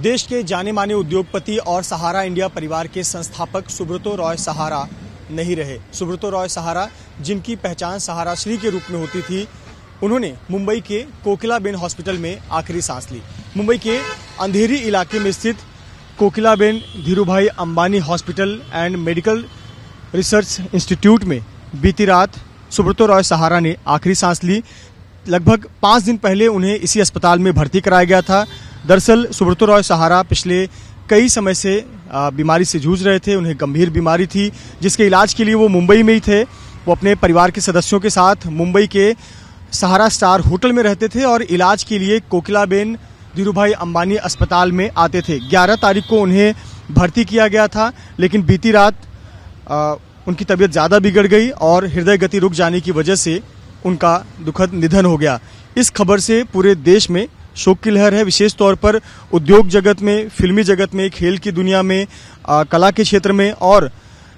देश के जाने माने उद्योगपति और सहारा इंडिया परिवार के संस्थापक सुब्रतो रॉय सहारा नहीं रहे। सुब्रतो रॉय सहारा, जिनकी पहचान सहारा श्री के रूप में होती थी, उन्होंने मुंबई के कोकिलाबेन हॉस्पिटल में आखिरी सांस ली। मुंबई के अंधेरी इलाके में स्थित Kokilaben Dhirubhai Ambani hospital and medical research institute में बीती रात सुब्रतो रॉय सहारा ने आखिरी सांस ली। लगभग 5 दिन पहले उन्हें इसी अस्पताल में भर्ती कराया गया था। दरअसल सुब्रतो रॉय सहारा पिछले कई समय से बीमारी से जूझ रहे थे। उन्हें गंभीर बीमारी थी, जिसके इलाज के लिए वो मुंबई में ही थे। वो अपने परिवार के सदस्यों के साथ मुंबई के सहारा स्टार होटल में रहते थे और इलाज के लिए कोकिलाबेन धीरूभाई अंबानी अस्पताल में आते थे। 11 तारीख को उन्हें भर्ती किया गया था, लेकिन बीती रात उनकी तबीयत ज़्यादा बिगड़ गई और हृदय गति रुक जाने की वजह से उनका दुखद निधन हो गया। इस खबर से पूरे देश में शोक की लहर है। विशेष तौर पर उद्योग जगत में, फिल्मी जगत में, खेल की दुनिया में, कला के क्षेत्र में, और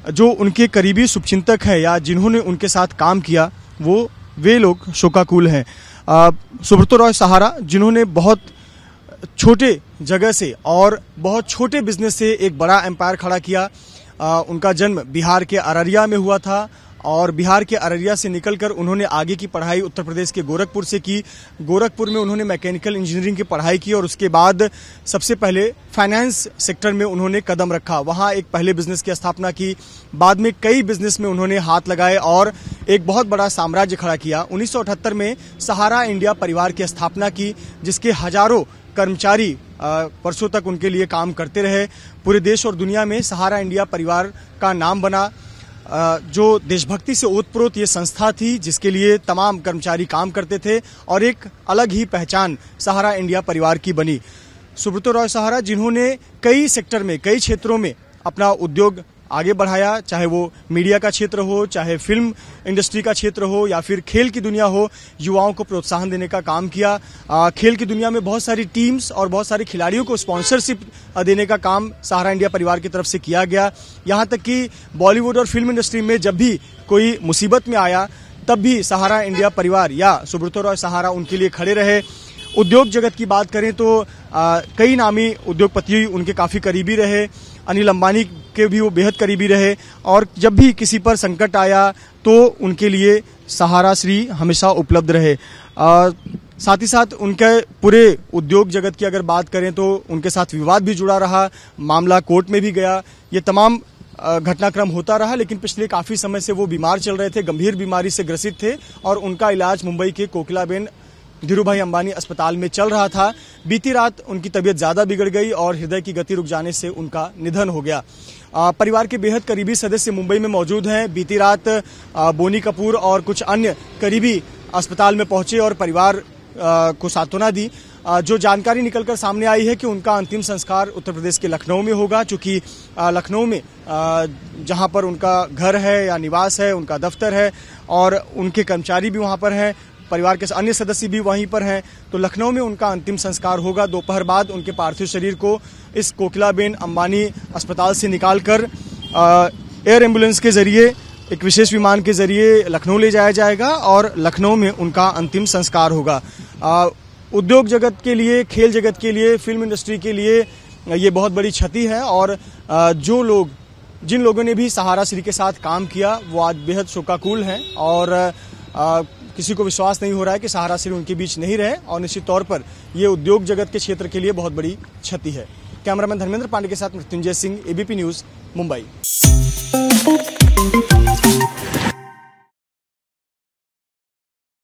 जो उनके करीबी शुभचिंतक हैं या जिन्होंने उनके साथ काम किया, वे लोग शोकाकुल हैं। सुब्रतो रॉय सहारा, जिन्होंने बहुत छोटे जगह से और बहुत छोटे बिजनेस से एक बड़ा एम्पायर खड़ा किया। उनका जन्म बिहार के अररिया में हुआ था और बिहार के अररिया से निकलकर उन्होंने आगे की पढ़ाई उत्तर प्रदेश के गोरखपुर से की। गोरखपुर में उन्होंने मैकेनिकल इंजीनियरिंग की पढ़ाई की और उसके बाद सबसे पहले फाइनेंस सेक्टर में उन्होंने कदम रखा। वहां एक पहले बिजनेस की स्थापना की, बाद में कई बिजनेस में उन्होंने हाथ लगाए और एक बहुत बड़ा साम्राज्य खड़ा किया। 1978 में सहारा इंडिया परिवार की स्थापना की, जिसके हजारों कर्मचारी वर्षों तक उनके लिए काम करते रहे। पूरे देश और दुनिया में सहारा इंडिया परिवार का नाम बना। जो देशभक्ति से ओतप्रोत ये संस्था थी, जिसके लिए तमाम कर्मचारी काम करते थे और एक अलग ही पहचान सहारा इंडिया परिवार की बनी। सुब्रतो रॉय सहारा, जिन्होंने कई सेक्टर में, कई क्षेत्रों में अपना उद्योग आगे बढ़ाया, चाहे वो मीडिया का क्षेत्र हो, चाहे फिल्म इंडस्ट्री का क्षेत्र हो या फिर खेल की दुनिया हो, युवाओं को प्रोत्साहन देने का काम किया। खेल की दुनिया में बहुत सारी टीम्स और बहुत सारे खिलाड़ियों को स्पॉन्सरशिप देने का काम सहारा इंडिया परिवार की तरफ से किया गया। यहाँ तक कि बॉलीवुड और फिल्म इंडस्ट्री में जब भी कोई मुसीबत में आया, तब भी सहारा इंडिया परिवार या सुब्रतो रॉय सहारा उनके लिए खड़े रहे। उद्योग जगत की बात करें तो कई नामी उद्योगपति उनके काफ़ी करीबी रहे। अनिल अंबानी के भी वो बेहद करीबी रहे और जब भी किसी पर संकट आया तो उनके लिए सहारा श्री हमेशा उपलब्ध रहे। साथ ही साथ उनके पूरे उद्योग जगत की अगर बात करें तो उनके साथ विवाद भी जुड़ा रहा, मामला कोर्ट में भी गया। ये तमाम घटनाक्रम होता रहा, लेकिन पिछले काफ़ी समय से वो बीमार चल रहे थे, गंभीर बीमारी से ग्रसित थे और उनका इलाज मुंबई के कोकिलाबेन धीरूभाई अंबानी अस्पताल में चल रहा था। बीती रात उनकी तबीयत ज़्यादा बिगड़ गई और हृदय की गति रुक जाने से उनका निधन हो गया। परिवार के बेहद करीबी सदस्य मुंबई में मौजूद हैं। बीती रात बोनी कपूर और कुछ अन्य करीबी अस्पताल में पहुंचे और परिवार को सांत्वना दी। जो जानकारी निकलकर सामने आई है कि उनका अंतिम संस्कार उत्तर प्रदेश के लखनऊ में होगा, चूँकि लखनऊ में जहां पर उनका घर है या निवास है, उनका दफ्तर है और उनके कर्मचारी भी वहां पर हैं, परिवार के अन्य सदस्य भी वहीं पर हैं, तो लखनऊ में उनका अंतिम संस्कार होगा। दोपहर बाद उनके पार्थिव शरीर को इस कोकिलाबेन अंबानी अस्पताल से निकालकर एयर एम्बुलेंस के जरिए, एक विशेष विमान के जरिए लखनऊ ले जाया जाएगा और लखनऊ में उनका अंतिम संस्कार होगा। उद्योग जगत के लिए, खेल जगत के लिए, फिल्म इंडस्ट्री के लिए ये बहुत बड़ी क्षति है और जिन लोगों ने भी सहारा श्री के साथ काम किया वो आज बेहद शोकाकुल हैं और किसी को विश्वास नहीं हो रहा है कि सहारा श्री उनके बीच नहीं रहे और निश्चित तौर पर ये उद्योग जगत के क्षेत्र के लिए बहुत बड़ी क्षति है। कैमरामैन धर्मेंद्र पांडे के साथ मृत्युंजय सिंह, एबीपी न्यूज़, मुंबई।